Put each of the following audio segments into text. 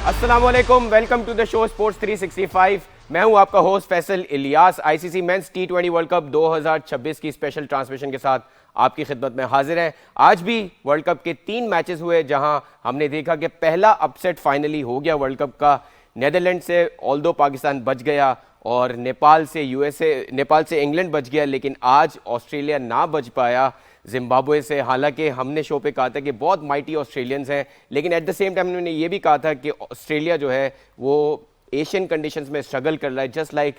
अस्सलामुअलैकुम, welcome to the show sports 365। मैं हूं आपका host Faisal Ilyas. ICC men's टी20 वर्ल्ड कप 2026 की स्पेशल ट्रांसमिशन के साथ आपकी खिदमत में हाजिर है। आज भी वर्ल्ड कप के 3 मैचेस हुए जहां हमने देखा कि पहला अपसेट फाइनली हो गया वर्ल्ड कप का। नेदरलैंड से ऑल्दो पाकिस्तान बच गया और नेपाल से इंग्लैंड बच गया, लेकिन आज ऑस्ट्रेलिया ना बच पाया जिम्बाब्वे से। हालांकि हमने शो पे कहा था कि बहुत माइटी ऑस्ट्रेलियंस हैं, लेकिन एट द सेम टाइम हमने ये भी कहा था कि ऑस्ट्रेलिया जो है वो एशियन कंडीशंस में स्ट्रगल कर रहा है, जस्ट लाइक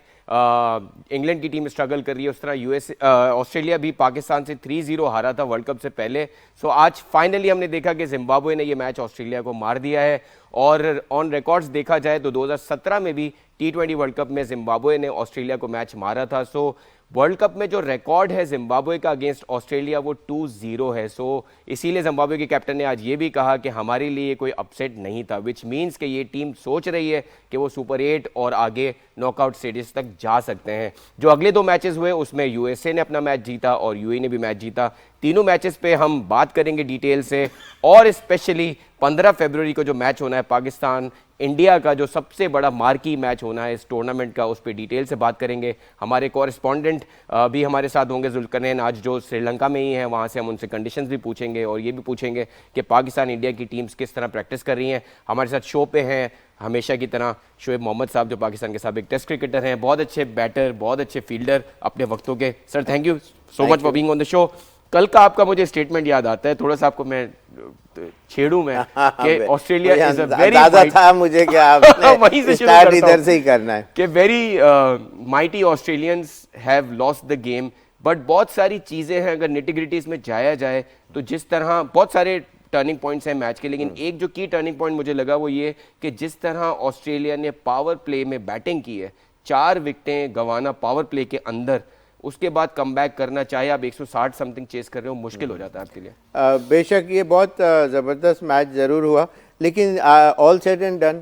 इंग्लैंड की टीम स्ट्रगल कर रही है, उस तरह ऑस्ट्रेलिया भी पाकिस्तान से 3-0 हारा था वर्ल्ड कप से पहले। सो आज फाइनली हमने देखा कि जिम्बाब्वे ने ये मैच ऑस्ट्रेलिया को मार दिया है। और ऑन रिकॉर्ड्स देखा जाए तो 2017 में भी टी20 वर्ल्ड कप में जिम्बाब्वे ने ऑस्ट्रेलिया को मैच मारा था। सो वर्ल्ड कप में जो रिकॉर्ड है जिम्बाब्वे का अगेंस्ट ऑस्ट्रेलिया वो 2-0 है। सो इसीलिए जिम्बाब्वे के कैप्टन ने आज ये भी कहा कि हमारे लिए कोई अपसेट नहीं था, विच मीन्स कि ये टीम सोच रही है कि वो सुपर 8 और आगे नॉकआउट स्टेजेस तक जा सकते हैं। जो अगले 2 मैचेस हुए उसमें यूएसए ने अपना मैच जीता और यूएई ने भी मैच जीता। तीनों मैचेस पे हम बात करेंगे डिटेल से, और स्पेशली 15 फरवरी को जो मैच होना है पाकिस्तान इंडिया का, जो सबसे बड़ा मार्की मैच होना है इस टूर्नामेंट का, उस पर डिटेल से बात करेंगे। हमारे कॉरेस्पॉन्डेंट भी हमारे साथ होंगे, जुल्करनैन आज जो श्रीलंका में ही हैं, वहाँ से हम उनसे कंडीशंस भी पूछेंगे और ये भी पूछेंगे कि पाकिस्तान इंडिया की टीम्स किस तरह प्रैक्टिस कर रही हैं। हमारे साथ शो पे हैं हमेशा की तरह शोएब मोहम्मद साहब, जो पाकिस्तान के साबिक टेस्ट क्रिकेटर हैं, बहुत अच्छे बैटर, बहुत अच्छे फील्डर अपने वक्तों के। Sir thank you so much for being on the show. कल का आपका मुझे स्टेटमेंट याद आता है, थोड़ा सा आपको मैं छेड़ूं मैं कि ऑस्ट्रेलिया इज अ वेरी था मुझे कि आपने वहीं से स्टार्ट इधर से ही करना है कि very mighty Australians have lost the game. But बहुत सारी चीजें हैं, अगर निटिग्रिटीज में जाया जाए तो जिस तरह बहुत सारे टर्निंग पॉइंट्स हैं मैच के, लेकिन एक जो की टर्निंग पॉइंट मुझे लगा वो ये कि जिस तरह ऑस्ट्रेलिया ने पावर प्ले में बैटिंग की है, 4 विकेटें गंवाना पावर प्ले के अंदर, उसके बाद कमबैक करना, चाहे आप 160 समथिंग चेस कर रहे हो, मुश्किल हो जाता है आपके लिए। बेशक ये बहुत ज़बरदस्त मैच ज़रूर हुआ, लेकिन all said and done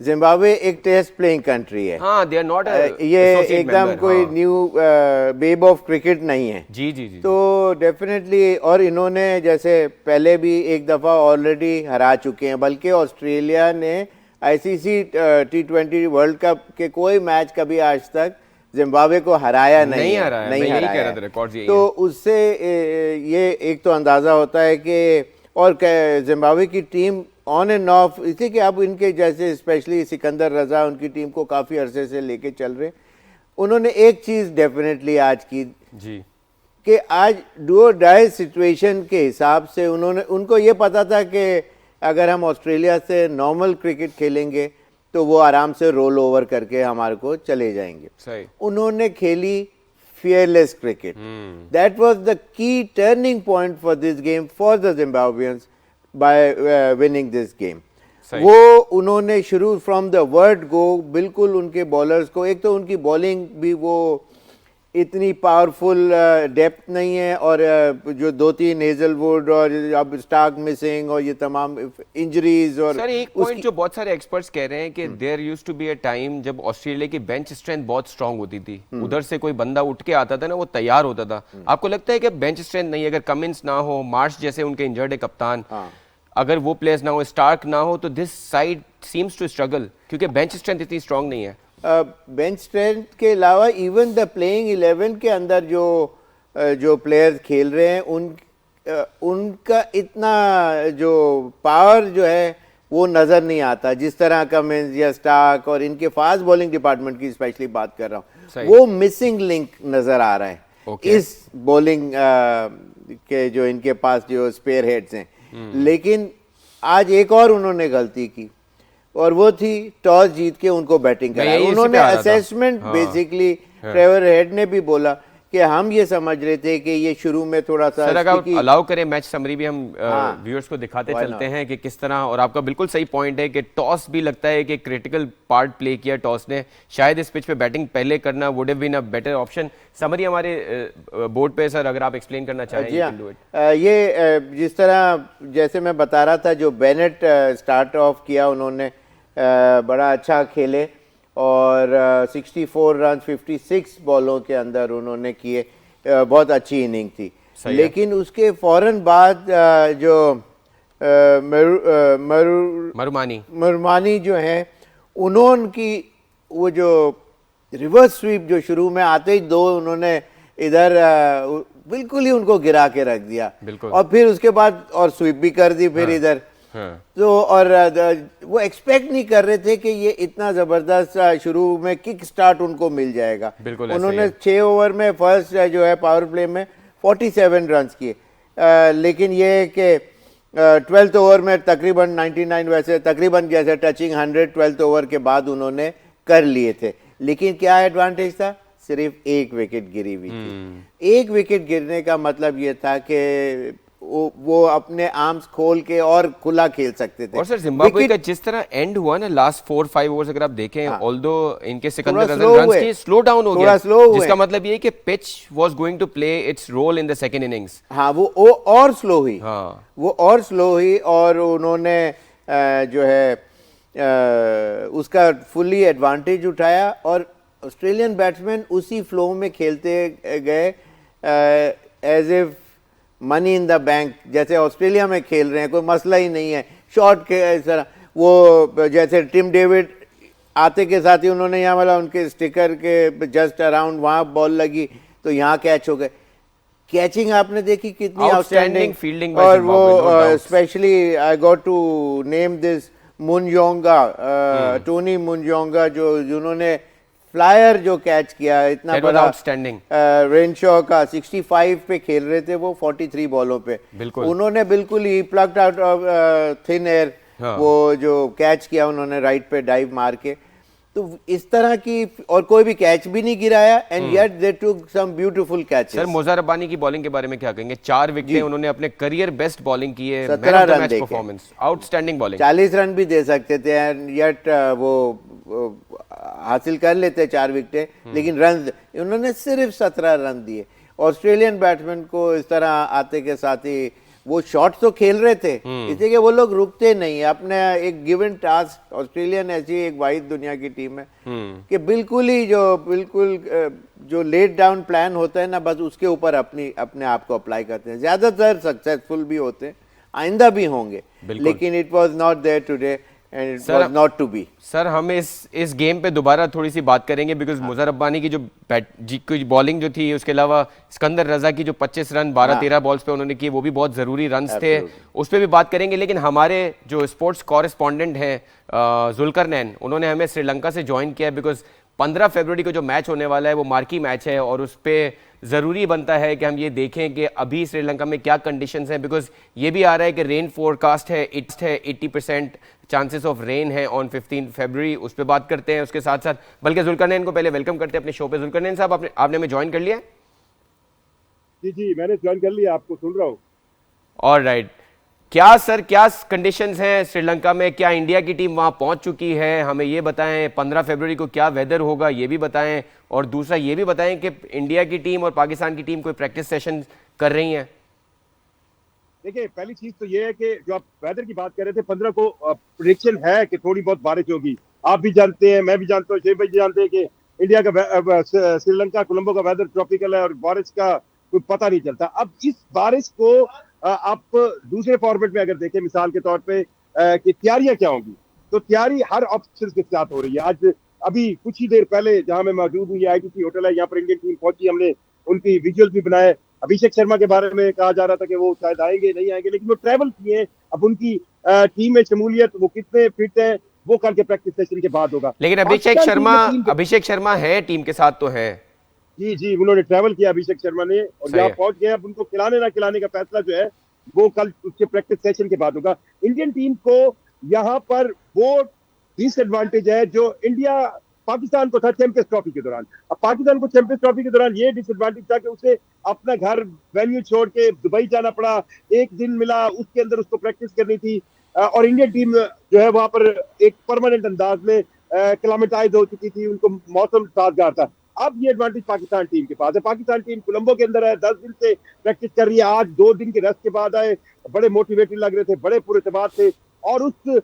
Zimbabwe एक टेस्ट प्लेइंग कंट्री है। हाँ, दे आर नॉट ये एकदम कोई न्यू बेब ऑफ क्रिकेट नहीं है। जी जी जी। तो डेफिनेटली, और इन्होंने जैसे पहले भी एक दफ़ा ऑलरेडी हरा चुके हैं, बल्कि ऑस्ट्रेलिया ने आईसीसी टी20 वर्ल्ड कप के कोई मैच कभी आज तक जिम्बाब्वे को हराया नहीं हराया। तो उससे ये एक तो अंदाज़ा होता है कि, और जिम्बाब्वे की टीम ऑन एंड ऑफ, इसी कि अब इनके जैसे स्पेशली सिकंदर रजा उनकी टीम को काफ़ी अरसे से लेके चल रहे, उन्होंने एक चीज़ डेफिनेटली आज की जी कि आज डू और डाई सिचुएशन के हिसाब से उनको ये पता था कि अगर हम ऑस्ट्रेलिया से नॉर्मल क्रिकेट खेलेंगे तो वो आराम से रोल ओवर करके हमारे को चले जाएंगे। सही। उन्होंने खेली fearless cricket. That was the key turning point for this game for the Zimbabweans by winning this game. वो उन्होंने शुरू फ्रॉम द वर्ड गो बिल्कुल उनके बॉलर्स को, एक तो उनकी बॉलिंग भी वो इतनी पावरफुल डेप्थ नहीं है, और जो 2-3 हेजलवुड और अब स्टार्क मिसिंग और ये तमाम इंजरीज। और सर एक पॉइंट जो बहुत सारे एक्सपर्ट्स कह रहे हैं कि there used to be a time जब ऑस्ट्रेलिया की बेंच स्ट्रेंथ बहुत स्ट्रांग होती थी, उधर से कोई बंदा उठ के आता था ना, वो तैयार होता था। आपको लगता है कि बेंच स्ट्रेंथ नहीं, अगर कमिंस ना हो, मार्श जैसे उनके इंजर्ड है कप्तान, अगर वो प्लेयर्स ना हो, स्टार्क ना हो, तो this side seems to struggle, क्योंकि बेंच स्ट्रेंथ इतनी स्ट्रांग नहीं है। बेंच स्ट्रेंथ के अलावा इवन द प्लेइंग 11 के अंदर जो प्लेयर्स खेल रहे हैं उनका इतना जो पावर जो है वो नज़र नहीं आता, जिस तरह कमिंस या स्टार्क और इनके फास्ट बॉलिंग डिपार्टमेंट की स्पेशली बात कर रहा हूँ, वो मिसिंग लिंक नज़र आ रहा है इस बॉलिंग के जो इनके पास जो स्पेयर हेड्स हैं। लेकिन आज एक और उन्होंने गलती की, और वो थी टॉस जीत के उनको बैटिंग कराई। उन्होंने असेसमेंट बेसिकली ट्रेवर हेड ने भी बोला कि हम ये समझ रहे थे कि ये शुरू में थोड़ा सा, अगर अलाउ करें मैच समरी भी हम व्यूअर्स को दिखाते चलते हैं कि किस तरह, और आपका बिल्कुल सही पॉइंट है कि टॉस भी लगता है कि क्रिटिकल पार्ट प्ले किया टॉस ने, शायद इस पिच पे बैटिंग पहले करना would have been a better option. Summary हमारे बोर्ड पे सर अगर आप एक्सप्लेन करना चाहें। ये जिस तरह जैसे मैं बता रहा था, जो बेनेट स्टार्ट ऑफ किया उन्होंने बड़ा अच्छा खेले, और 64 रन 56 बॉलों के अंदर उन्होंने किए, बहुत अच्छी इनिंग थी। लेकिन उसके फौरन बाद जो मरुमानी जो हैं, उन्होंने वो जो रिवर्स स्वीप जो शुरू में आते ही दो उन्होंने इधर बिल्कुल ही उनको गिरा के रख दिया, और फिर उसके बाद और स्वीप भी कर दी फिर इधर। तो और वो एक्सपेक्ट नहीं कर रहे थे कि ये इतना जबरदस्त शुरू में किक स्टार्ट उनको मिल जाएगा। उन्होंने 6 ओवर में फर्स्ट जो है पावर प्ले में 47 रन किए, लेकिन ये कि 12th ओवर में तकरीबन 99 वैसे तकरीबन जैसे टचिंग 100 12th ओवर के बाद उन्होंने कर लिए थे। लेकिन क्या एडवांटेज था, सिर्फ एक विकेट गिरी हुई थी। एक विकेट गिरने का मतलब ये था कि वो अपने आर्म्स खोल के और खुला खेल सकते थे। और सर जिम्बाब्वे का जिस तरह एंड हुआ ना लास्ट 4-5 ओवर्स, अगर आप देखें, ऑल्दो इनके सिकंदर रन की स्लो डाउन हो गया, जिसका मतलब ये है कि pitch was going to play its role in the second innings. हाँ, वो और स्लो हुई, वो और स्लो हुई, और उन्होंने जो है उसका फुल्ली एडवांटेज उठाया, और ऑस्ट्रेलियन बैट्समैन उसी फ्लो में खेलते गए as if money in the bank, जैसे ऑस्ट्रेलिया में खेल रहे हैं, कोई मसला ही नहीं है। शॉट के इस तरह वो जैसे टिम डेविड आते के साथ ही उन्होंने यहाँ वाला उनके स्टिकर के जस्ट अराउंड वहाँ बॉल लगी तो यहाँ कैच हो गए। कैचिंग आपने देखी कितनी आउटस्टैंडिंग फील्डिंग, और वो specially I got to name this Munyonga, Tony Munyonga, जिन्होंने फ्लायर जो कैच किया, इतना बड़ा आउटस्टैंडिंग। रेनशॉ का 65 पे खेल रहे थे वो 43 बॉलों पे, उन्होंने बिल्कुल ही plucked out of thin air वो जो कैच किया उन्होंने राइट पे डाइव मार के। तो इस तरह की, और कोई भी कैच भी नहीं गिराया, and yet they took some beautiful catches. Sir Muzarabani की बॉलिंग के बारे में क्या कहेंगे? 4 विकेट उन्होंने अपने करियर बेस्ट बॉलिंग की है, 17 रन दे परफॉर्मेंस, आउटस्टैंडिंग बॉलिंग। 40 रन भी दे सकते थे, एंड येट वो हासिल कर लेते 4 विकेटें, लेकिन रन उन्होंने सिर्फ 17 रन दिए। ऑस्ट्रेलियन बैट्समैन को इस तरह आते के साथ ही वो शॉट तो खेल रहे थे, इसलिए कि वो लोग रुकते नहीं अपने एक गिवन टास्क। ऑस्ट्रेलियन ऐसी एक वाहिद दुनिया की टीम है कि बिल्कुल ही जो लेट डाउन प्लान होता है ना, बस उसके ऊपर अपने आप को अप्लाई करते हैं। ज्यादातर सक्सेसफुल भी होते हैं, आइंदा भी होंगे, लेकिन it was not there today and it was not to be। Sir हम इस गेम पे दोबारा थोड़ी सी बात करेंगे, बिकॉज मुजर रब्बानी की जो बॉलिंग जो थी, उसके अलावा सिकंदर रजा की जो 25 रन 12-13 बॉल्स पे उन्होंने किए, वो भी बहुत जरूरी रन्स थे, उस पर भी बात करेंगे। लेकिन हमारे जो स्पोर्ट्स कॉरेस्पॉन्डेंट हैं जुल्करनैन, उन्होंने हमें श्रीलंका से ज्वाइन किया, बिकॉज 15 फरवरी को जो मैच होने वाला है वो मार्की मैच है, और उस पर ज़रूरी बनता है कि हम ये देखें कि अभी श्रीलंका में क्या कंडीशंस हैं, बिकॉज ये भी आ रहा है कि रेन फोरकास्ट है 80% चांसेस ऑफ रेन है ऑन 15 फरवरी। उस पर बात करते हैं, उसके साथ साथ बल्कि जुल्करनैन को पहले वेलकम करते हैं अपने शो पे। जुल्करनैन साहब, आपने हमें ज्वाइन कर लिया? जी मैंने ज्वाइन कर लिया, आपको सुन रहा हूँ। ऑलराइट, क्या सर क्या कंडीशंस हैं श्रीलंका में? क्या इंडिया की टीम वहां पहुंच चुकी है? हमें ये बताएं 15 फरवरी को क्या वेदर होगा, ये भी बताएं, और दूसरा ये भी बताएं कि इंडिया की टीम और पाकिस्तान की टीम कोई प्रैक्टिस सेशन कर रही हैं? देखिए, पहली चीज तो ये है कि जो आप वेदर की बात कर रहे थे, 15 को प्रेडिक्शन है कि थोड़ी बहुत बारिश होगी। आप भी जानते हैं, मैं भी जानता हूँ, शेख भाई जानते हैं कि इंडिया का श्रीलंका कोलंबो का वेदर ट्रॉपिकल है और बारिश का कोई पता नहीं चलता। अब इस बारिश को आप दूसरे फॉर्मेट में अगर देखें, मिसाल के तौर पे कि तैयारियां क्या होंगी, तो तैयारी हर ऑप्शन के साथ हो रही है। आज अभी कुछ ही देर पहले जहां मैं मौजूद हूँ, ये ITC होटल है, यहाँ पर इंडियन टीम पहुंची, हमने उनकी विजुअल भी बनाए। अभिषेक शर्मा के बारे में कहा जा रहा था कि वो शायद आएंगे नहीं आएंगे, लेकिन वो ट्रैवल किए। अब उनकी टीम में शमूलियत, वो कितने फिट है, वो कल के प्रैक्टिस सेशन के बाद होगा। लेकिन अभिषेक शर्मा है टीम के साथ तो है। जी उन्होंने ट्रैवल किया अभिषेक शर्मा ने, और यहाँ पहुंच गए। अब उनको खिलाने ना खिलाने का फैसला जो है वो कल उसके प्रैक्टिस सेशन के बाद होगा। इंडियन टीम को यहाँ पर वो डिसएडवांटेज है जो इंडिया पाकिस्तान को था चैंपियंस ट्रॉफी के दौरान। अब पाकिस्तान को चैंपियंस ट्रॉफी के दौरान ये डिसएडवांटेज था कि उसे अपना घर वेन्यू छोड़ के दुबई जाना पड़ा। एक दिन मिला, उसके अंदर उसको प्रैक्टिस करनी थी, और इंडियन टीम जो है वहां पर एक परमानेंट अंदाज में क्लाइमेटाइज हो चुकी थी, उनको मौसम साजगार था। अब ये एडवांटेज पाकिस्तान टीम के पास है। पाकिस्तान टीम कोलंबो के अंदर है, 10 दिन से प्रैक्टिस कर रही है। आज 2 दिन के रेस्ट के बाद आए, बड़े मोटिवेटेड लग रहे थे, बड़े पूरे एतमाद थे, और उस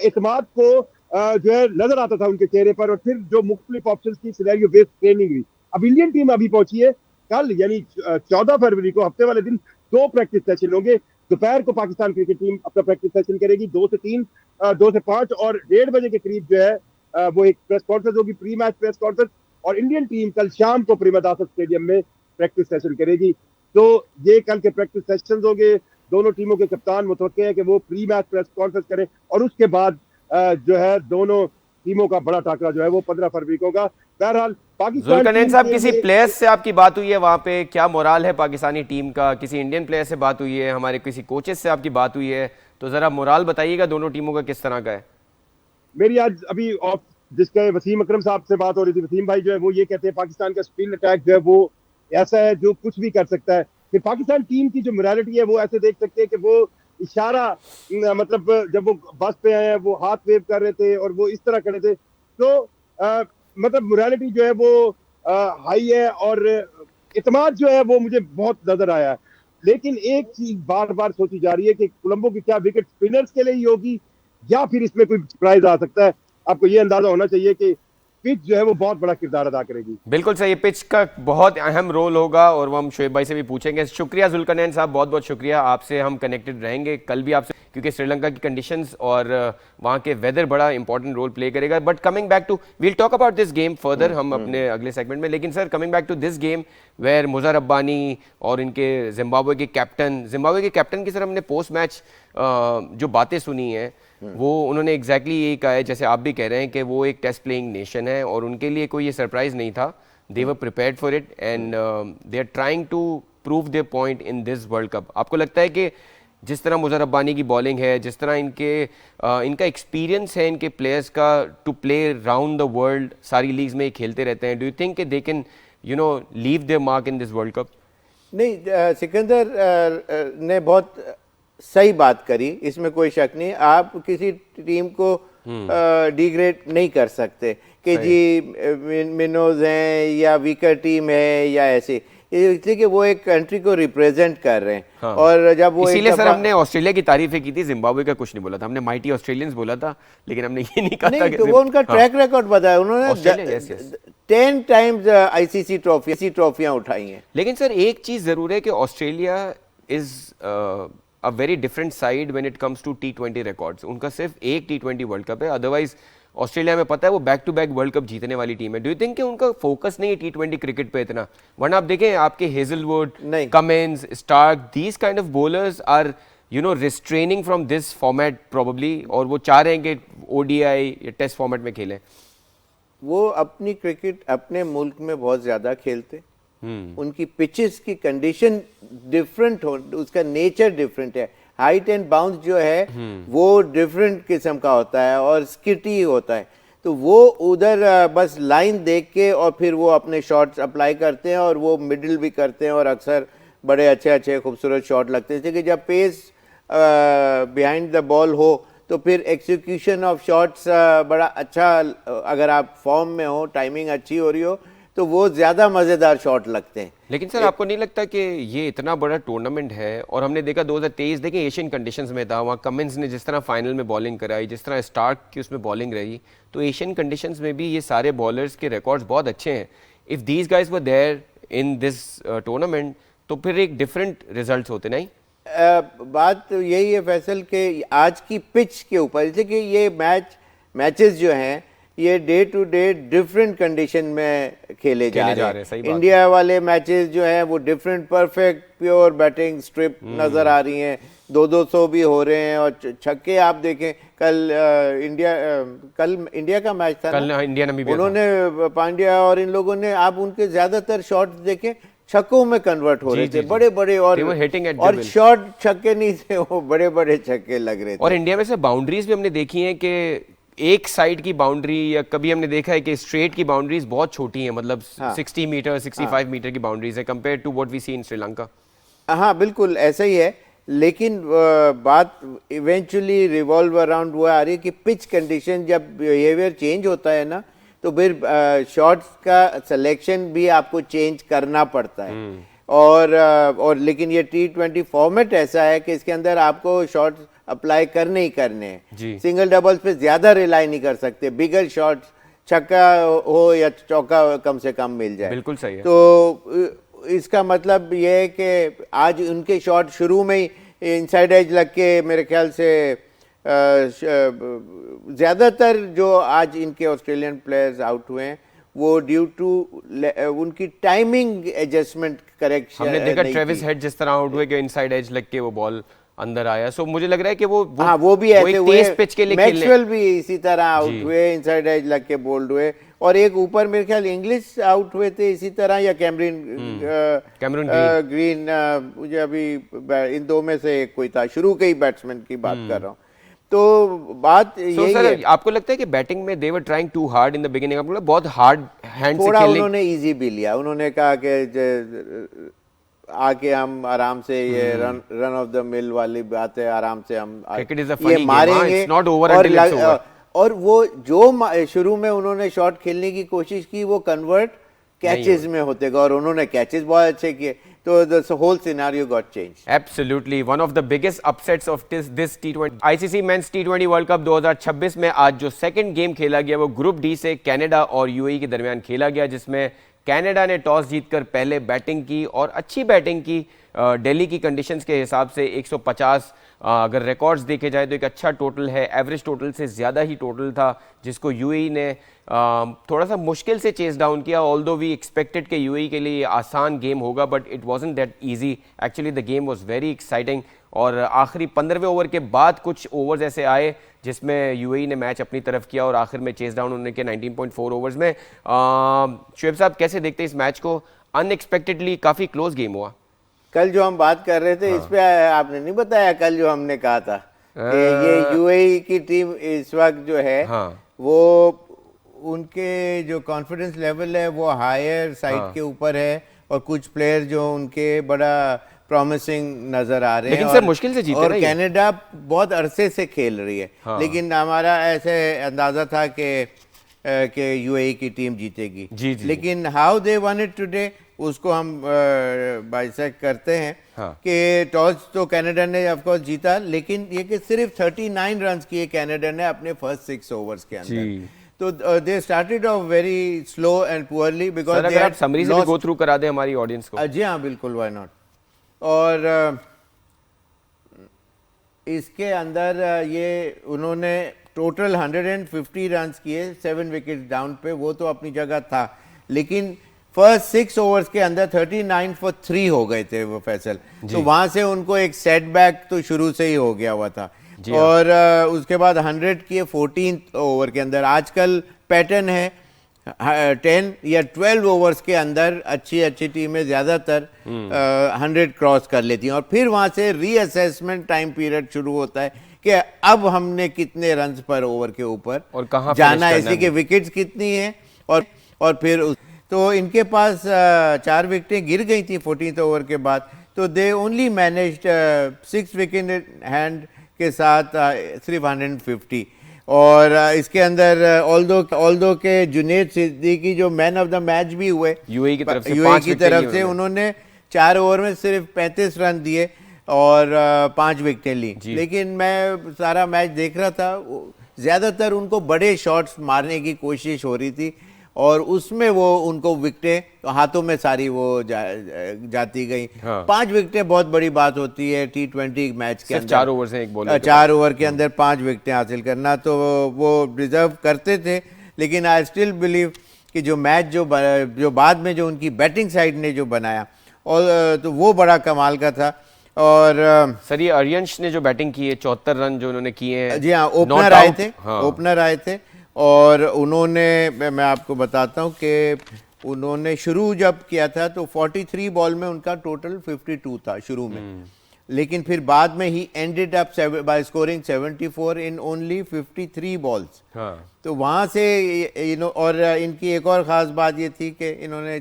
एतमाद को जो है नजर आता था उनके चेहरे पर। और फिर जो मुख्तलिफ ऑप्शन की सिनेरियो बेस्ड ट्रेनिंग हुई। अब इंडियन टीम अभी पहुंची है, कल यानी 14 फरवरी को हफ्ते वाले दिन 2 प्रैक्टिस सेशन होंगे। दोपहर को पाकिस्तान क्रिकेट टीम अपना प्रैक्टिस सेशन करेगी 2 से 3, 2 से 5 और 1:30 बजे के करीब जो है वो एक प्रेस कॉन्फ्रेंस होगी, प्री मैच प्रेस कॉन्फ्रेंस। और इंडियन टीम कल शाम को प्रेमदासा स्टेडियम में प्रैक्टिस सेशन करेगी। तो ये कल के प्रैक्टिस सेशन होंगे। दोनों टीमों के कप्तान मुतवक्के हैं कि वो प्री मैच प्रेस कॉन्फ्रेंस करें और उसके बाद जो है दोनों टीमों का बड़ा टाकरा जो है वो 15 फरवरी को होगा। बहरहाल पाकिस्तान जुल्करनैन टीम साहब, के किसी लिए- प्लेयर्स से आपकी बात हुई है वहां पे? क्या मोराल है पाकिस्तानी टीम का? किसी इंडियन प्लेयर से बात हुई है? हमारे किसी कोचेस से आपकी बात हुई है? तो जरा मोराल बताइएगा दोनों टीमों का किस तरह का है। मेरी आज अभी ऑफ जिसके वसीम अकरम साहब से बात हो रही थी, वसीम भाई जो है वो ये कहते हैं पाकिस्तान का स्पिन अटैक जो है वो ऐसा है जो कुछ भी कर सकता है। फिर पाकिस्तान टीम की जो मोरालिटी है वो ऐसे देख सकते हैं कि वो इशारा मतलब जब वो बस पे आए वो हाथ वेव कर रहे थे और वो इस तरह खड़े थे। तो मतलब मोरालिटी जो है वो हाई है और इत्मीनान जो है वो मुझे बहुत नजर आया है। लेकिन एक चीज बार बार सोची जा रही है कि कोलंबो की क्या विकेट स्पिनर्स के लिए ही होगी या फिर इसमें कोई सरप्राइज आ सकता है। आपको ये अंदाजा होना चाहिए कि पिच जो है वो बहुत बड़ा किरदार अदा करेगी। बिल्कुल सही, पिच का बहुत अहम रोल होगा और वो हम शोएब भाई से भी पूछेंगे। शुक्रिया जुल्करनैन साहब, बहुत बहुत शुक्रिया। आपसे हम कनेक्टेड रहेंगे कल भी आपसे, क्योंकि श्रीलंका की कंडीशंस और वहाँ के वेदर बड़ा इंपॉर्टेंट रोल प्ले करेगा। But coming back to, we'll talk about this game further हम अपने अगले सेगमेंट में। लेकिन sir, coming back to this game where Muzarabani और इनके जिम्बाब्वे के कैप्टन की सर हमने पोस्ट मैच जो बातें सुनी हैं वो उन्होंने एग्जैक्टली यही कहा है जैसे आप भी कह रहे हैं कि वो एक टेस्ट प्लेइंग नेशन है और उनके लिए कोई ये सरप्राइज नहीं था। They were prepared for it and they are trying to prove their point in this world cup. आपको लगता है कि जिस तरह मुजर रब्बानी की बॉलिंग है, जिस तरह इनका एक्सपीरियंस है इनके प्लेयर्स का to play round the world, सारी लीग्स में खेलते रहते हैं, do you think they can leave their mark in this world cup? नहीं, सिकंदर ने बहुत सही बात करी, इसमें कोई शक नहीं। आप किसी टीम को डिग्रेड नहीं कर सकते कि जी मिनोज हैं या वीकर टीम है या ऐसे, इसलिए कि वो एक कंट्री को रिप्रेजेंट कर रहे हैं। हाँ। और जब वो इसीलिए सर हमने ऑस्ट्रेलिया की तारीफें की थी, जिम्बाब्वे का कुछ नहीं बोला था। हमने माइटी ऑस्ट्रेलियंस बोला था, लेकिन हमने ये नहीं कहा था कि तो वो उनका ट्रैक रिकॉर्ड बताया उन्होंने। Australia, yes, yes. 10 times ICC ट्रॉफियां उठाई हैं। लेकिन सर एक चीज जरूर है कि Australia is a very different side when it comes to T20 records. उनका सिर्फ एक T20 वर्ल्ड कप है, अदरवाइज ऑस्ट्रेलिया में पता है वो back to back world cup जीतने वाली टीम है। डू यू थिंक कि उनका फोकस नहीं है T20 क्रिकेट पे इतना? वरना आप देखें आपके Hazlewood, Cummins, Starc, these kind of bowlers are restraining from this format probably, और वो चाह रहे हैं कि ODI या टेस्ट फॉर्मेट में खेलें। वो अपनी क्रिकेट अपने मुल्क में बहुत ज्यादा खेलते, उनकी पिचेस की कंडीशन डिफरेंट हो, उसका नेचर डिफरेंट है। हाइट एंड बाउंस जो है वो डिफरेंट किस्म का होता है और स्किटी होता है। तो वो उधर बस लाइन देख के और फिर वो अपने शॉट्स अप्लाई करते हैं और वो मिडिल भी करते हैं और अक्सर बड़े अच्छे अच्छे खूबसूरत शॉट लगते हैं। जैसे कि जब पेस बिहाइंड द बॉल हो तो फिर एक्सिक्यूशन ऑफ शॉट्स बड़ा अच्छा, अगर आप फॉर्म में हो, टाइमिंग अच्छी हो रही हो, तो वो ज्यादा मजेदार शॉट लगते हैं। लेकिन सर आपको नहीं लगता कि ये इतना बड़ा टूर्नामेंट है, और हमने देखा 2023 देखें एशियन कंडीशंस में था, वहाँ कमिंस ने जिस तरह फाइनल में बॉलिंग कराई, जिस तरह स्टार्क की उसमें बॉलिंग रही, तो एशियन कंडीशंस में भी ये सारे बॉलर्स के रिकॉर्ड्स बहुत अच्छे हैं। If these guys were there in this tournament तो फिर एक डिफरेंट रिजल्ट होते नहीं? बात तो यही है फैसल के आज की पिच के ऊपर, जैसे कि ये मैचेस जो हैं ये day to day different condition में खेले जा रहे हैं। इंडिया वाले मैचेस जो हैं वो different, perfect pure batting strip नजर आ रही हैं, 200 भी हो रहे हैं और छक्के आप देखें। कल इंडिया का मैच था, कल इंडिया नमीबिया, उन्होंने पांड्या और इन लोगों ने, आप उनके ज्यादातर शॉट्स देखें छक्कों में कन्वर्ट हो रहे थे, बड़े बड़े, और शॉर्ट छक्के नहीं थे, वो बड़े बड़े छक्के लग रहे थे। और इंडिया में से बाउंड्रीज भी हमने देखी हैं कि एक साइड की बाउंड्री, या कभी हमने देखा है कि स्ट्रेट की बाउंड्रीज बहुत छोटी हैं, मतलब 60 मीटर 65 मीटर की बाउंड्रीज है कंपेयर टू व्हाट वी सी इन श्रीलंका। हाँ बिल्कुल ऐसा ही है, लेकिन बात इवेंचुअली रिवॉल्व अराउंड वो आ रही है कि पिच कंडीशन जब बिहेवियर चेंज होता है ना, तो फिर शॉट्स का सिलेक्शन भी आपको चेंज करना पड़ता है। और लेकिन ये T20 फॉर्मेट ऐसा है कि इसके अंदर आपको शॉट्स अप्लाई करने ही करने हैं। सिंगल डबल्स पे ज्यादा रिलाई नहीं कर सकते, बिगर शॉट्स, छक्का हो या चौका कम से कम मिल जाए। बिल्कुल सही है। तो इसका मतलब ये है कि आज उनके शॉट शुरू में ही इनसाइड एज लग के मेरे ख्याल से ज़्यादातर जो आज इनके ऑस्ट्रेलियन प्लेयर्स आउट हुए हैं वो ड्यू टू उनकी टाइमिंग एडजस्टमेंट करेक्शन। हमने देखा ट्रेविस हेड जिस तरह आउट हुए कि इनसाइड एज लग के वो बॉल अंदर आया, सो मुझे लग रहा है कि वो भी ऐसे हुए। तेज पिच के लिए मैक्सवेल भी इसी तरह आउट हुए, इनसाइड एज लग के बोल्ड हुए, और एक ऊपर मेरे ख्याल इंग्लिश आउट हुए थे इसी तरह, या कैमरून ग्रीन, मुझे अभी इन दो में से एक कोई था, शुरू के ही बैट्समैन की बात कर रहा हूँ। तो बात यही है। आपको लगता है कि बैटिंग में they were trying to hard in the beginning, आपको लगता है बहुत हार्ड हैंड से थोड़ा खेलने? उन्होंने इजी भी लिया, उन्होंने कहा कि आके हम आराम से ये रन ऑफ द मिल वाली बात है, आराम से हम ये मारेंगे, और वो जो शुरू में उन्होंने शॉट खेलने की कोशिश की वो कन्वर्ट कैचेस में होते गए, और उन्होंने कैचेस बहुत अच्छे किए, तो the whole scenario got changed. Absolutely, one of the biggest upsets of this T20 ICC Men's T20 World Cup 2026 में आज जो सेकंड गेम खेला गया वो ग्रुप डी से कनाडा और यूएई के दरमियान खेला गया, जिसमें कनाडा ने टॉस जीतकर पहले बैटिंग की और अच्छी बैटिंग की। दिल्ली की कंडीशंस के हिसाब से 150 अगर रिकॉर्ड्स देखे जाए तो एक अच्छा टोटल है, एवरेज टोटल से ज़्यादा ही टोटल था, जिसको यूएई ने थोड़ा सा मुश्किल से चेस डाउन किया। ऑल्दो वी एक्सपेक्टेड कि यूएई के लिए आसान गेम होगा, but it wasn't that easy. Actually the game was very exciting, और आखिरी 15वें ओवर के बाद कुछ ओवर्स ऐसे आए जिसमें यूएई ने मैच अपनी तरफ किया और आखिर में चेस डाउन उन्होंने किया 19.4 ओवर्स में। शुएब साहब कैसे देखते हैं इस मैच को? अनएक्सपेक्टेडली काफ़ी क्लोज गेम हुआ। कल जो हम बात कर रहे थे इस पे आपने नहीं बताया, कल जो हमने कहा था कि ये यूएई की टीम इस वक्त जो है वो उनके जो कॉन्फिडेंस लेवल है वो हायर साइड के ऊपर है, और कुछ प्लेयर जो उनके बड़ा प्रॉमिसिंग नजर आ रहे हैं, लेकिन सर मुश्किल से जीते, और कनाडा बहुत अरसे से खेल रही है। लेकिन हमारा ऐसे अंदाजा था कि यूएई की टीम जीतेगी, लेकिन how they one it today उसको हम बाइसेक्ट करते हैं कि टॉस तो कनाडा ने ऑफ कोर्स जीता, लेकिन ये कि सिर्फ 39 रन किए कनाडा ने अपने फर्स्ट 6 ओवर्स के अंदर। तो they started off very slow and poorly, because अगर आप समरी से गो थ्रू करा दें हमारी ऑडियंस को। जी हाँ बिल्कुल, व्हाई नॉट। और इसके अंदर ये उन्होंने टोटल 150 रन किए 7 विकेट डाउन पे, वो तो अपनी जगह था, लेकिन फर्स्ट 6 ओवर्स के अंदर 39 for 3 हो गए थे वो फैसल, तो वहां से उनको एक सेटबैक तो शुरू से ही हो गया हुआ था। और उसके बाद 100 किए 14 ओवर के अंदर। आजकल पैटर्न है 10 या 12 ओवर्स के अंदर अच्छी टीमें ज़्यादातर 100 क्रॉस कर लेती हैं, और फिर वहां से रीअसेसमेंट टाइम पीरियड शुरू होता है कि अब हमने कितने रन पर ओवर के ऊपर और कहां जाना है, इसी के विकेट्स कितनी है, और फिर तो इनके पास 4 विकेटें गिर गई थी 14th ओवर के बाद, तो they only managed 6 wicket hand के साथ सिर्फ 150। और इसके अंदर ऑल्दो के जुनेद सिद्दीकी जो मैन ऑफ द मैच भी हुए यूएई की तरफ से उन्होंने 4 ओवर में सिर्फ 35 रन दिए और 5 विकेटें ली। लेकिन मैं सारा मैच देख रहा था, ज़्यादातर उनको बड़े शॉट्स मारने की कोशिश हो रही थी, और उसमें वो उनको विकेटें हाथों में सारी वो जाती गई। 5 विकेटें बहुत बड़ी बात होती है T20 मैच के अंदर। 4 ओवर से एक बॉलर 4 ओवर के अंदर 5 विकेटें हासिल करना, तो वो डिजर्व करते थे। लेकिन आई स्टिल बिलीव कि जो मैच जो बाद में जो उनकी बैटिंग साइड ने जो बनाया, और तो वो बड़ा कमाल का था। और सर ये अर्यंश ने जो बैटिंग की है 74 रन जो उन्होंने किए हैं। जी हाँ, ओपनर आए थे, और उन्होंने, मैं आपको बताता हूँ कि उन्होंने शुरू जब किया था तो 43 बॉल में उनका टोटल 52 था शुरू में, लेकिन फिर बाद में ही ended up by scoring 74 in only 53 balls. तो वहाँ से और इनकी एक और ख़ास बात ये थी कि इन्होंने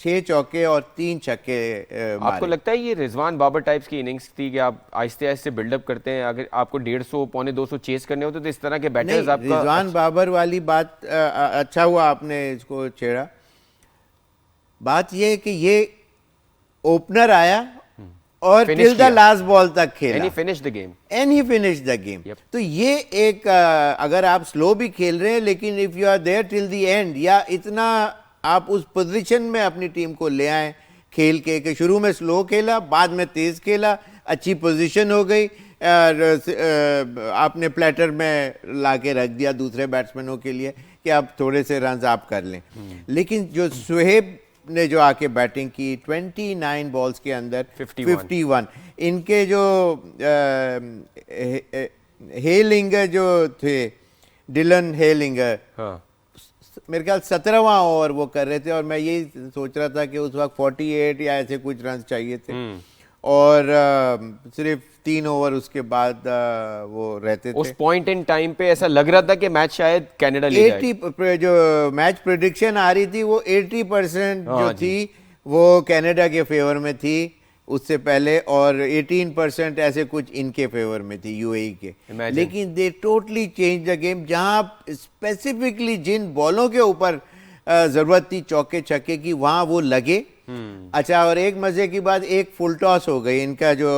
6 चौके और 3 छक्के मारे। आपको लगता है ये रिजवान बाबर टाइप्स की इनिंग्स थी कि आप आहिस्ते आहिस्ते बिल्डअप करते हैं, अगर आपको 150 पौने 200 चेस करने होते तो इस तरह के बैटर्स आपका? रिजवान बाबर वाली बात अच्छा हुआ आपने इसको छेड़ा। बात ये है कि ये ओपनर आया और टिल द लास्ट बॉल तक खेला, and he finish the game. तो ये एक अगर आप स्लो भी खेल रहे हैं, लेकिन if you are there till the end, या इतना आप उस पोजीशन में अपनी टीम को ले आए खेल के कि शुरू में स्लो खेला, बाद में तेज खेला, अच्छी पोजीशन हो गई, आपने प्लेटर में लाके रख दिया दूसरे बैट्समैनों के लिए कि आप थोड़े से रन आप कर लें। लेकिन जो शुएब ने जो आके बैटिंग की 29 बॉल्स के अंदर 51, इनके जो हेलिंगर जो थे, डिलन हेलिंगर, हाँ। मेरे ख्याल 17वां ओवर वो कर रहे थे और मैं यही सोच रहा था कि उस वक्त 48 या ऐसे कुछ रन चाहिए थे और सिर्फ 3 ओवर उसके बाद वो रहते थे। उस पॉइंट इन टाइम पे ऐसा लग रहा था कि मैच शायद कनाडा ले जाए। 80 जो मैच प्रेडिक्शन आ रही थी वो 80% जो थी वो कनाडा के फेवर में थी उससे पहले, और 18% ऐसे कुछ इनके फेवर में थी, यूएई के। लेकिन दे टोटली चेंज द गेम, जहां स्पेसिफिकली जिन बॉलों के ऊपर जरूरत थी चौके छक्के की वहां वो लगे। अच्छा, और एक मजे की बात, एक फुल टॉस हो गई। इनका जो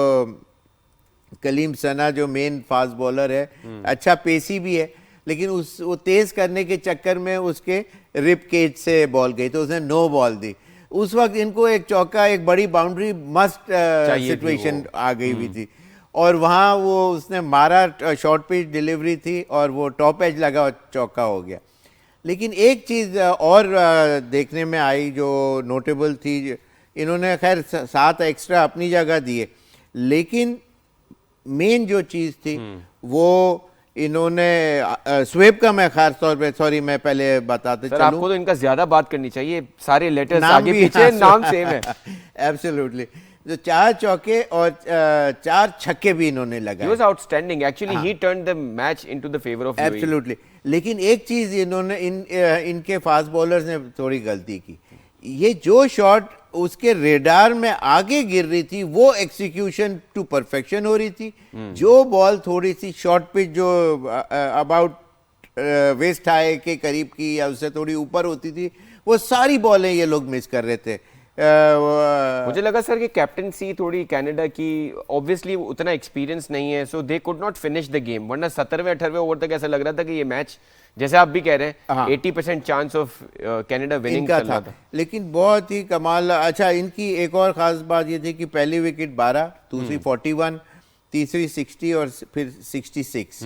कलीम सना जो मेन फास्ट बॉलर है, अच्छा पेसी भी है, लेकिन वो तेज करने के चक्कर में उसके रिप केज से बॉल गई तो उसने नो बॉल दी। उस वक्त इनको एक चौका, एक बड़ी बाउंड्री मस्ट सिचुएशन आ गई हुई थी और वहाँ वो उसने मारा, शॉर्ट पिच डिलीवरी थी और वो टॉप एज लगा और चौका हो गया। लेकिन एक चीज़ और देखने में आई जो नोटेबल थी, इन्होंने खैर 7 एक्स्ट्रा अपनी जगह दिए, लेकिन मेन जो चीज़ थी वो इन्होंने स्वेप का, मैं खास तौर पे, सॉरी मैं पहले बताते चलूं, आपको तो इनका ज्यादा बात करनी चाहिए, सारे लेटर्स आगे पीछे नाम सेम है। एब्सोल्युटली, जो 4 चौके और 4 छक्के भी इन्होंने लगाए। He was outstanding. Actually, he turned the match into the favor of UAE. Absolutely, लेकिन एक चीज इन्होंने इनके फास्ट बॉलर्स ने थोड़ी गलती की, ये जो शॉट उसके रेडार में आगे गिर रही थी वो एग्जीक्यूशन टू परफेक्शन हो रही थी। जो बॉल थोड़ी सी शॉर्ट पिच जो अबाउट वेस्ट हाई के करीब की या उससे थोड़ी ऊपर होती थी, वो सारी बॉलें ये लोग मिस कर रहे थे। मुझे लगा सर कि कैप्टनसी थोड़ी कनाडा की, ऑब्वियसली उतना एक्सपीरियंस नहीं है, so they could not finish the game, वरना 17वें 18वें ओवर तक ऐसा लग रहा था कि ये मैच, जैसे आप भी कह रहे हैं, 80% चांस ऑफ कनाडा विनिंग का था। लेकिन बहुत ही कमाल। अच्छा, इनकी एक और खास बात ये थी कि पहली विकेट 12, दूसरी 41, तीसरी 60 और फिर 66,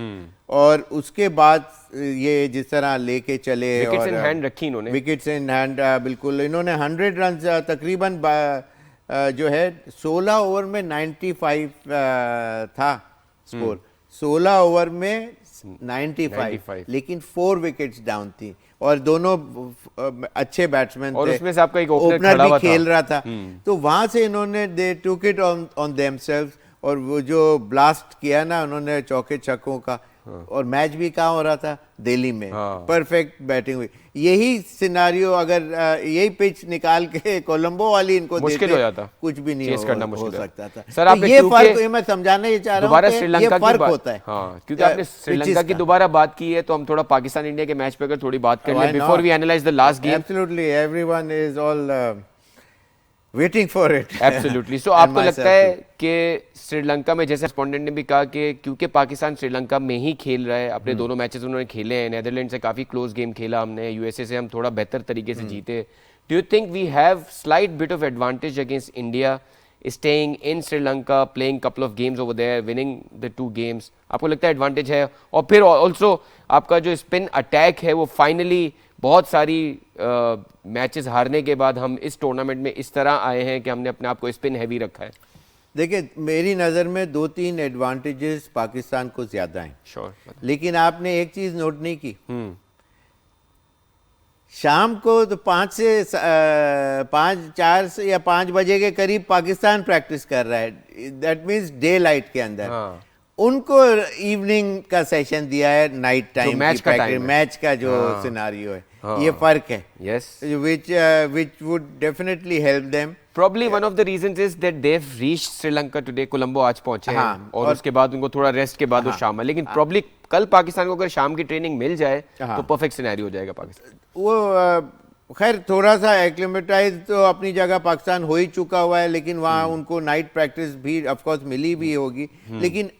और उसके बाद ये जिस तरह लेके चले, विकेट्स इन हैंड रखी इन्होंने, विकेट्स इन हैंड, बिल्कुल। इन्होंने 100 रन तकरीबन जो है 16 ओवर में 95 था स्कोर, 16 ओवर में 95, लेकिन 4 विकेट्स डाउन थी और दोनों अच्छे बैट्समैन और थे, उसमें से आपका एक ओपनर भी खेल रहा था। तो वहां से इन्होंने दे टुक इट ऑन देमसेल्व्स, और वो जो ब्लास्ट किया ना उन्होंने चौके छक्कों का, और मैच भी कहाँ हो रहा था, दिल्ली में। परफेक्ट बैटिंग हुई। यही सिनारियो अगर यही पिच निकाल के कोलंबो वाली इनको मुश्किल हो जाता, कुछ भी नहीं हो सकता था। सर, तो ये फर्क, मैं समझाना ये चाह रहा हूँ कि ये फर्क होता है। हाँ, क्योंकि आपने श्रीलंका की दोबारा बात की है, तो हम थोड़ा पाकिस्तान इंडिया के मैच पे अगर थोड़ी बात कर लें before we analyse the last game. Absolutely, everyone is all waiting for it. Absolutely. So आपको लगता है कि श्रीलंका में, जैसे रेस्पोंडेंट ने भी कहा कि क्योंकि पाकिस्तान श्रीलंका में ही खेल रहा है, अपने दोनों मैचेस उन्होंने खेले हैं, नीदरलैंड से काफी क्लोज गेम खेला हमने, यूएसए से हम थोड़ा बेहतर तरीके से जीते, do you think we have slight bit of advantage against India staying in Sri Lanka, playing couple of games over there, winning the 2 games? आपको लगता है एडवांटेज है? और फिर ऑल्सो आपका जो स्पिन अटैक है वो फाइनली बहुत सारी मैचेस हारने के बाद हम इस टूर्नामेंट में इस तरह आए हैं कि हमने अपने आप को स्पिन हैवी रखा है। देखिए, मेरी नज़र में 2-3 एडवांटेजेस पाकिस्तान को ज़्यादा हैं। श्योर। लेकिन आपने एक चीज़ नोट नहीं की, शाम को तो 4 से या 5 बजे के करीब पाकिस्तान प्रैक्टिस कर रहा है, दैट मीन्स डे लाइट के अंदर। उनको इवनिंग का सेशन दिया है, नाइट टाइम मैच का जो सिनारियो है, ये फर्क है। Yes. which would definitely help them. Probably one of the reasons is that they've reached Sri Lanka today. Colombo आज पहुंचे हैं और उसके बाद उनको थोड़ा रेस्ट के बाद वो शाम है, लेकिन probably कल पाकिस्तान को अगर शाम की ट्रेनिंग मिल जाए तो परफेक्ट सिनेरियो हो जाएगा पाकिस्तान। वो खैर थोड़ा सा एक्लिमेटाइज तो अपनी जगह पाकिस्तान हो ही चुका हुआ है, लेकिन वहाँ उनको नाइट प्रैक्टिस भी ऑफ कोर्स मिली भी होगी, लेकिन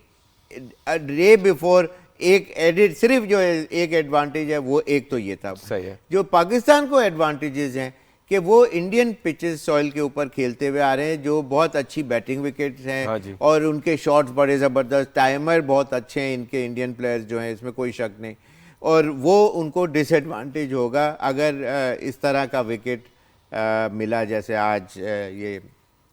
डे बिफोर एक एडिट, सिर्फ जो एक एडवांटेज है वो एक तो ये था। सही है। जो पाकिस्तान को एडवांटेजेस हैं, कि वो इंडियन पिचेस सॉइल के ऊपर खेलते हुए आ रहे हैं, जो बहुत अच्छी बैटिंग विकेट्स हाँ जी। हैं और उनके शॉट्स बड़े ज़बरदस्त, टाइमर बहुत अच्छे हैं इनके इंडियन प्लेयर्स जो हैं, इसमें कोई शक नहीं। और वो उनको डिसएडवांटेज होगा अगर इस तरह का विकेट मिला जैसे आज ये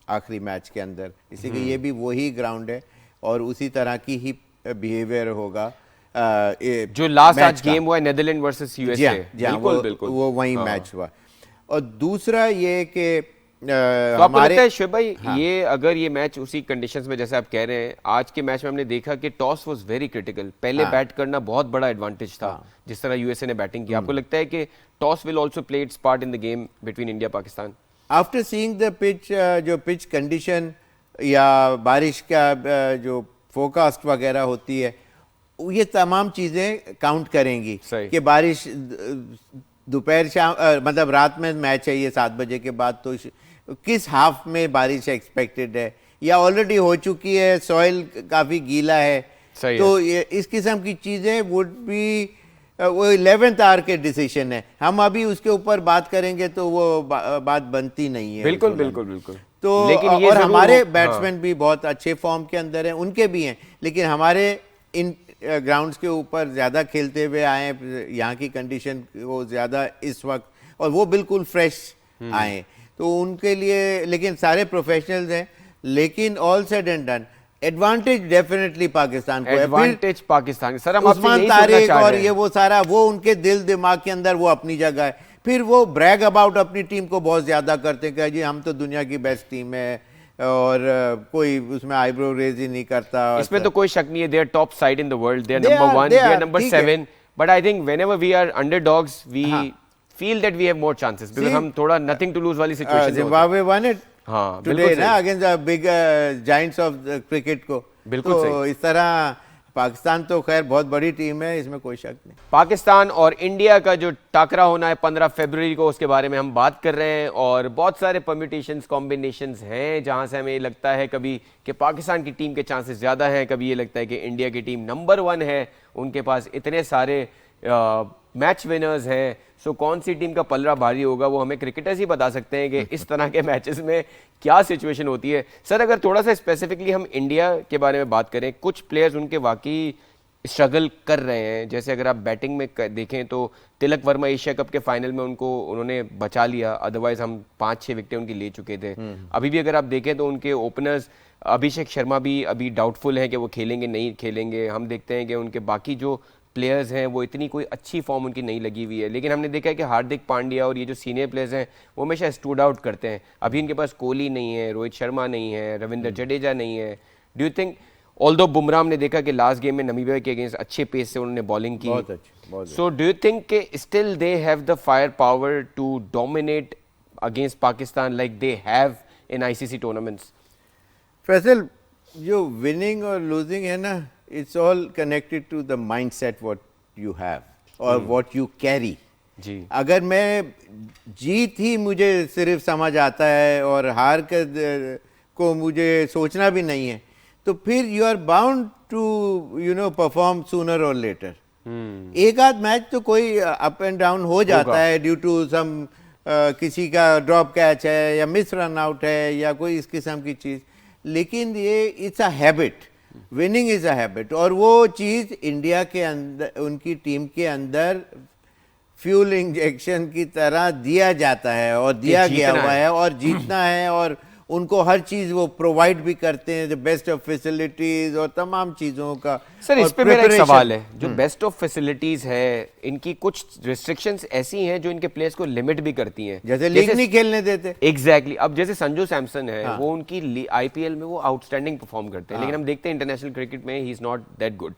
आखिरी मैच के अंदर, इसीलिए ये भी वही ग्राउंड है और उसी तरह की ही बिहेवियर होगा जो लास्ट आज मैच का। गेम हुआ नेदरलैंड वर्सेस जी यूएसए। हाँ, बिल्कुल बिल्कुल वो वही हाँ। मैच हुआ। और दूसरा ये कि तो आपको हमारे लगता है शुएब भाई, हाँ। ये अगर ये मैच उसी कंडीशंस में जैसे आप कह रहे हैं, आज के मैच में हमने देखा कि टॉस वाज वेरी क्रिटिकल, पहले हाँ। बैट करना बहुत बड़ा एडवांटेज था जिस तरह यूएसए ने बैटिंग की। आपको लगता है कि toss will also play it's part in the game between India Pakistan? After seeing the pitch, जो पिच कंडीशन या बारिश का जो फोरकास्ट वगैरह होती है, ये तमाम चीज़ें काउंट करेंगी सही। कि बारिश दोपहर शाम मतलब रात में मैच है ये 7 बजे के बाद, तो किस हाफ में बारिश एक्सपेक्टेड है या ऑलरेडी हो चुकी है, सॉइल काफ़ी गीला है। सही तो ये इस किस्म की चीज़ें वुड बी वो 11th आवर के डिसीजन है। हम अभी उसके ऊपर बात करेंगे तो वो बात बनती नहीं है। बिल्कुल बिल्कुल बिल्कुल। तो लेकिन ये और जरूर हमारे हाँ। बैट्समैन भी बहुत अच्छे फॉर्म के अंदर हैं, उनके भी हैं, लेकिन हमारे इन ग्राउंड्स के ऊपर ज़्यादा खेलते हुए आए, यहाँ की कंडीशन वो ज़्यादा इस वक्त, और वो बिल्कुल फ्रेश आए, तो उनके लिए, लेकिन सारे प्रोफेशनल्स हैं। लेकिन all said and done, advantage definitely Pakistan को है। फिर एडवांटेज पाकिस्तान। सर हम आपसे उस्मान यही सुनना तारिक चाह और रहे ये हैं। वो सारा, वो उनके दिल दिमाग के अंदर वो अपनी जगह है। फिर वो ब्रैग अबाउट अपनी टीम को बहुत ज्यादा करते हैं कि जी हम तो दुनिया की बेस्ट टीम है, और कोई उसमें आईब्रो रेज ही नहीं करता। इसमें तो कोई शक नहीं है, they are top side in the world, they are They number are- 1, they they are are, number ठीक है। 7, but I think whenever we are underdogs we feel that we have more chances, because See, हम थोड़ा nothing to lose वाली situation में होते हैं। Zimbabwe won it हाँ, today बिल्कुल ना सही। Against the big giants of cricket को। बिल्कुल तो सही। इस तरह पाकिस्तान तो खैर बहुत बड़ी टीम है, इसमें कोई शक नहीं। पाकिस्तान और इंडिया का जो टाकरा होना है 15 फरवरी को, उसके बारे में हम बात कर रहे हैं, और बहुत सारे परम्यूटेशंस कॉम्बिनेशंस हैं जहां से हमें ये लगता है कभी कि पाकिस्तान की टीम के चांसेस ज़्यादा हैं, कभी ये लगता है कि इंडिया की टीम नंबर 1 है, उनके पास इतने सारे मैच विनर्स हैं। सो कौन सी टीम का पलड़ा भारी होगा वो हमें क्रिकेटर्स ही बता सकते हैं कि इस तरह के मैचेस में क्या सिचुएशन होती है। सर अगर थोड़ा सा स्पेसिफिकली हम इंडिया के बारे में बात करें, कुछ प्लेयर्स उनके वाकई स्ट्रगल कर रहे हैं, जैसे अगर आप बैटिंग में देखें तो तिलक वर्मा एशिया कप के फाइनल में उन्होंने बचा लिया, अदरवाइज हम 5-6 विकेटें उनकी ले चुके थे। अभी भी अगर आप देखें तो उनके ओपनर्स अभिषेक शर्मा भी अभी डाउटफुल हैं कि वो खेलेंगे नहीं खेलेंगे। हम देखते हैं कि उनके बाकी जो प्लेयर्स हैं वो इतनी कोई अच्छी फॉर्म उनकी नहीं लगी हुई है, लेकिन हमने देखा है कि हार्दिक पांड्या और ये जो सीनियर प्लेयर्स हैं वो हमेशा स्टूड आउट करते हैं। अभी इनके पास कोहली नहीं है, रोहित शर्मा नहीं है, रविंद्र जडेजा नहीं है। Do you think, although Bumrah हमने देखा कि लास्ट गेम में नमीबिया के अगेंस्ट अच्छे पेस से उन्होंने बॉलिंग की, बहुत अच्छी, बहुत सो डू यू थिंक कि still they have the fire power to dominate against Pakistan like they have in ICC tournaments? Faisal, जो विनिंग और लूजिंग है ना, it's all connected to the mindset what you have और व्हाट यू कैरी। जी, अगर मैं जीत ही मुझे सिर्फ समझ आता है और हार को मुझे सोचना भी नहीं है, तो फिर you are bound to perform sooner और लेटर। एक आध मैच तो कोई अप एंड डाउन हो जाता है ड्यू टू सम किसी का ड्रॉप कैच है या मिस रन आउट है या कोई इस किस्म की चीज़, लेकिन ये it's a habit, winning is a habit. और वो चीज़ इंडिया के अंदर, उनकी टीम के अंदर फ्यूल इंजेक्शन की तरह दिया जाता है और दिया गया हुआ है और जीतना है, और उनको हर चीज़ वो प्रोवाइड भी करते हैं, द बेस्ट ऑफ फैसिलिटीज़ और तमाम चीज़ों का। सर इस और पे मेरा एक preparation। सवाल है, जो बेस्ट ऑफ फैसिलिटीज है, इनकी कुछ रिस्ट्रिक्शंस ऐसी हैं जो इनके प्लेयर्स को लिमिट भी करती हैं, जैसे लीग नहीं खेलने देते। एग्जैक्टली। अब जैसे संजू सैमसन है, वो उनकी आईपीएल में वो आउटस्टैंडिंग परफॉर्म करते हैं, लेकिन हम देखते हैं इंटरनेशनल क्रिकेट में he is not that good.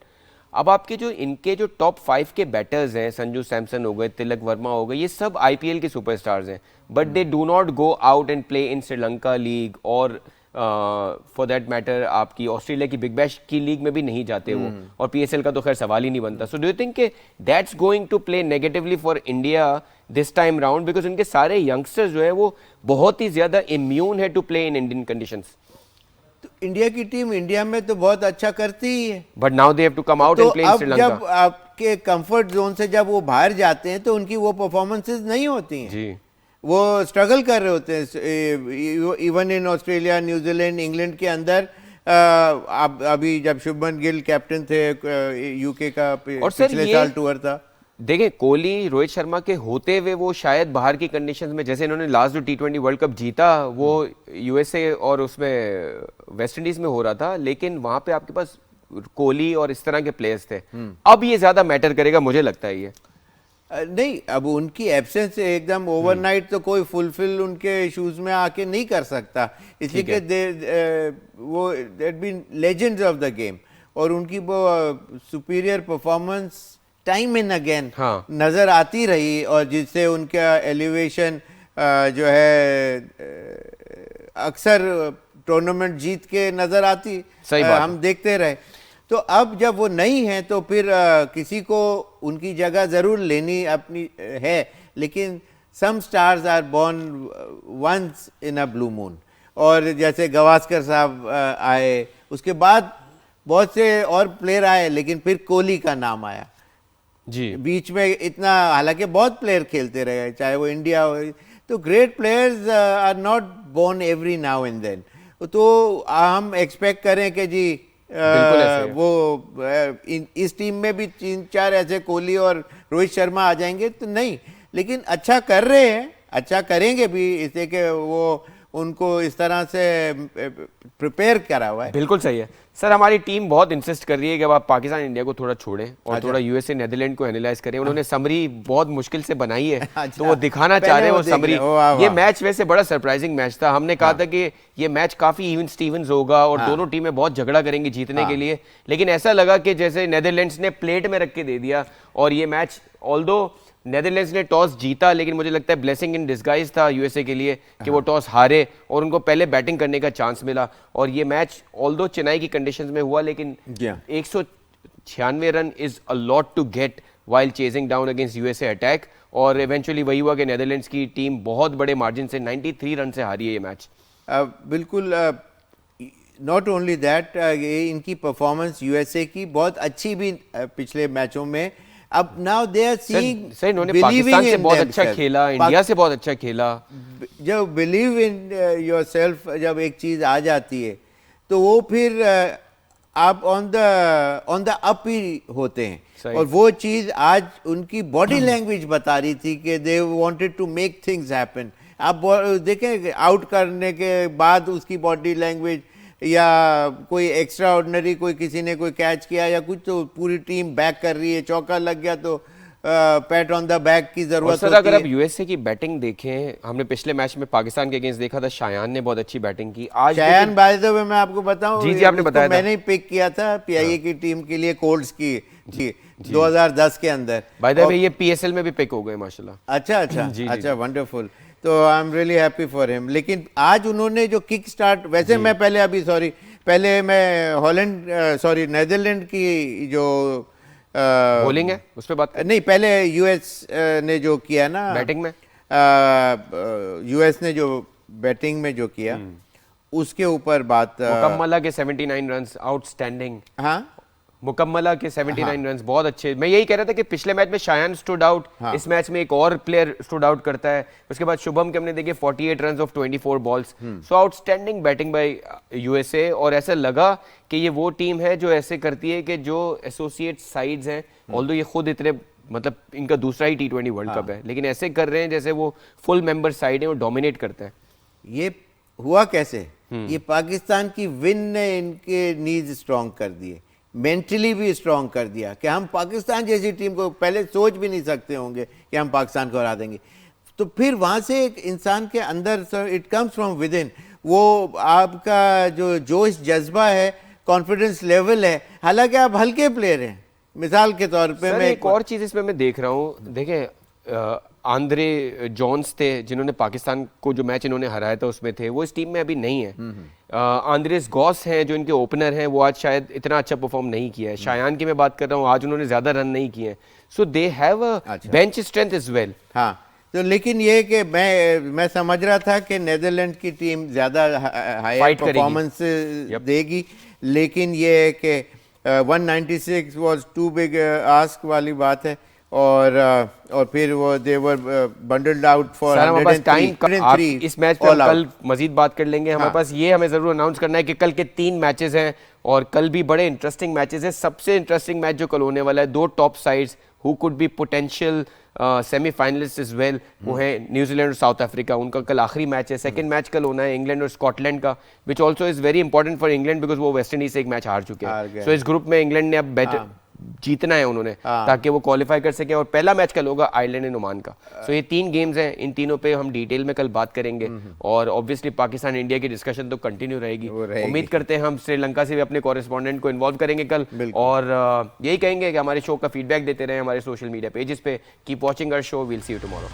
अब आपके जो इनके जो टॉप 5 के बैटर्स हैं, संजू सैमसन हो गए, तिलक वर्मा हो गए, ये सब आईपीएल के सुपरस्टार्स हैं, but they do not go out and play in Sri Lanka league, और फॉर दैट मैटर आपकी ऑस्ट्रेलिया की बिग बैश की लीग में भी नहीं जाते वो, और पीएसएल का तो खैर सवाल ही नहीं बनता। So do you think that's going to play negatively for India this time round, because उनके सारे यंगस्टर्स जो है वो बहुत ही ज्यादा इम्यून है to play in Indian conditions? तो इंडिया की टीम इंडिया में तो बहुत अच्छा करती ही है, but now they have to come out तो एंड प्ले इन अब श्रीलंका। जब आपके कंफर्ट जोन से जब वो बाहर जाते हैं तो उनकी वो परफॉर्मेंसेस नहीं होती हैं। जी, वो स्ट्रगल कर रहे होते हैं। Even in Australia, New Zealand, England के अंदर अभी जब शुभमन गिल कैप्टन थे यूके का, और सर पिछले साल टूर था। देखिए कोहली, रोहित शर्मा के होते हुए वो शायद बाहर की कंडीशंस में, जैसे इन्होंने लास्ट जो T20 वर्ल्ड कप जीता वो यूएसए और उसमें वेस्ट इंडीज में हो रहा था, लेकिन वहां पे आपके पास कोहली और इस तरह के प्लेयर्स थे। अब ये ज्यादा मैटर करेगा मुझे लगता है ये। नहीं, अब उनकी एब्सेंस एकदम ओवरनाइट तो कोई फुलफिल उनके शूज में आके नहीं कर सकता, इसलिए कि वो that been legends of the game, और उनकी वो superior performance time and again नजर आती रही, और जिससे उनका एलिवेशन जो है अक्सर टूर्नामेंट जीत के नजर आती, सही बात हम देखते रहे। तो अब जब वो नहीं है तो फिर किसी को उनकी जगह जरूर लेनी अपनी है, लेकिन some stars are born once in a blue moon, और जैसे गवास्कर साहब आए, उसके बाद बहुत से और प्लेयर आए, लेकिन फिर कोहली का नाम आया जी। बीच में इतना, हालांकि बहुत प्लेयर खेलते रहे, चाहे वो इंडिया हो, तो great players are not born every now and then. तो हम एक्सपेक्ट करें कि जी वो इस टीम में भी 3-4 ऐसे कोहली और रोहित शर्मा आ जाएंगे तो नहीं, लेकिन अच्छा कर रहे हैं, अच्छा करेंगे भी, इससे कि वो उनको इस तरह से प्रिपेयर करा हुआ है। बिल्कुल सही है सर। हमारी टीम बहुत इंसिस्ट कर रही है कि अब आप पाकिस्तान इंडिया को थोड़ा छोड़ें और अच्छा। थोड़ा यूएसए नीदरलैंड को एनालाइज करें। उन्होंने समरी बहुत मुश्किल से बनाई है, अच्छा। तो वो दिखाना चाह रहे हैं वो समरी। ये वाह। मैच वैसे बड़ा सरप्राइजिंग मैच था। हमने कहा था कि ये मैच काफी इवन स्टीवंस होगा और दोनों टीमें बहुत झगड़ा करेंगी जीतने के लिए, लेकिन ऐसा लगा कि जैसे नेदरलैंड्स ने प्लेट में रख के दे दिया। और ये मैच ऑल्दो नेदरलैंड्स ने टॉस जीता, लेकिन मुझे लगता है ब्लेसिंग इन डिस्गाइज था यूएसए के लिए कि वो टॉस हारे और उनको पहले बैटिंग करने का चांस मिला। और ये मैच ऑल्दो चेन्नई की कंडीशंस में हुआ, लेकिन 196 run is a lot to get while chasing down against USA attack. और इवेंचुअली वही हुआ कि नेदरलैंड्स की टीम बहुत बड़े मार्जिन से 93 रन से हारी है ये मैच। बिल्कुल, नॉट ओनली दैट, इनकी परफॉर्मेंस यूएसए की बहुत अच्छी भी पिछले मैचों में। अब now they are seeing, sir इन्होंने पाकिस्तान से बहुत अच्छा खेला, इंडिया से बहुत अच्छा खेला। जब बिलीव इन योरसेल्फ, जब एक चीज आ जाती है तो वो फिर आप ऑन द अप ही होते हैं। और वो चीज आज उनकी बॉडी लैंग्वेज बता रही थी कि they wanted to make things happen. आप देखें आउट करने के बाद उसकी बॉडी लैंग्वेज, या कोई एक्स्ट्रा ऑर्डिनरी, कोई किसी ने कोई कैच किया या कुछ, तो पूरी टीम बैक कर रही है, चौका लग गया तो पैट ऑन द बैक की जरूरत होती है। अगर आप यूएसए की बैटिंग देखें, हमने पिछले मैच में पाकिस्तान के अगेंस्ट देखा था, शायान ने बहुत अच्छी बैटिंग की। आज शायान बाय द वे मैं आपको बताऊं, जी आपने बताया मैंने ही पिक किया था पीआईए की टीम के लिए, कोल्ड्स की 2010 के अंदर। बाय द वे ये पीएसएल में भी पिक हो गए माशाल्लाह। अच्छा, वंडरफुल। तो I am really happy for him. लेकिन आज उन्होंने जो किक स्टार्ट, वैसे मैं पहले मैं नेदरलैंड की जो बॉलिंग है उस पर बात नहीं, पहले यूएस ने जो किया ना बैटिंग में, यूएस ने जो बैटिंग में जो किया उसके ऊपर बात। मुकम्मला के 79 रन्स आउटस्टैंडिंग। हाँ, मुकम्मला के 79 रन्स बहुत अच्छे। मैं यही कह रहा था कि पिछले मैच में शायान स्टूड आउट, इस मैच में एक और प्लेयर स्टूड आउट करता है। उसके बाद शुभम के हमने देखे 48 runs off 24 balls. So outstanding batting by USA. और ऐसा लगा कि ये वो टीम है जो ऐसे करती है कि जो एसोसिएट साइड्स हैं, ऑल्दो ये खुद इतने, मतलब इनका दूसरा ही T20 वर्ल्ड कप है, लेकिन ऐसे कर रहे हैं जैसे वो फुल मेंबर साइड है, वो डोमिनेट करता है। ये हुआ कैसे? ये पाकिस्तान की विन ने इनके नीज स्ट्रॉन्ग कर दिए, मेंटली भी स्ट्रॉन्ग कर दिया कि हम पाकिस्तान जैसी टीम को पहले सोच भी नहीं सकते होंगे कि हम पाकिस्तान को हरा देंगे। तो फिर वहाँ से एक इंसान के अंदर, it comes from with in, वो आपका जो जोश जज्बा है, कॉन्फिडेंस लेवल है। हालांकि आप हल्के प्लेयर हैं, मिसाल के तौर पे मैं एक और चीज इसमें मैं देख रहा हूँ, देखें आंद्रे जॉन्स थे जिन्होंने पाकिस्तान को जो मैच इन्होंने हराया था उसमें थे, वो इस टीम में अभी नहीं है। आंद्रेस गॉस हैं जो इनके ओपनर हैं, वो आज शायद इतना अच्छा परफॉर्म नहीं किया है। शायान की मैं बात कर रहा हूँ, आज उन्होंने ज्यादा रन नहीं किए हैं। So they have a bench strength as well. हाँ, तो लेकिन ये कि मैं समझ रहा था कि नेदरलैंड की टीम ज्यादा हाई परफॉर्मेंस देगी, लेकिन ये है कि 196 वाज टू बिग आस्क वाली बात है। और फिर वो दे वर बंडल्ड आउट फॉर सर हमारे पास टाइम आप इस मैच पे हम कल मजीद बात कर लेंगे। हमारे हाँ। पास ये हमें जरूर अनाउंस करना है कि कल के 3 मैचेस हैं और कल भी बड़े इंटरेस्टिंग मैचेस हैं। सबसे इंटरेस्टिंग मैच जो कल होने वाला है, 2 top sides who could be potential semifinalist is well, वो है न्यूजीलैंड और साउथ अफ्रीका। उनका कल आखिरी मैच है। सेकंड मैच कल होना है इंग्लैंड और स्कॉटलैंड का, which also is very important for England because वो वेस्ट इंडीज से एक मैच हार चुके हैं। सो इस ग्रुप में इंग्लैंड ने अब बेटर जीतना है उन्होंने ताकि वो क्वालिफाई कर सके। और पहला मैच कल होगा आयरलैंड एंड ओमान का। सो ये 3 गेम्स हैं, इन तीनों पे हम डिटेल में कल बात करेंगे और ऑब्वियसली पाकिस्तान इंडिया की डिस्कशन तो कंटिन्यू रहेगी। उम्मीद करते हैं हम श्रीलंका से भी अपने कॉरेस्पॉन्डेंट को इन्वॉल्व करेंगे कल और यही कहेंगे कि हमारे शो का फीडबैक देते रहे हमारे सोशल मीडिया पेजेस पे। Keep watching our show, we'll see you tomorrow.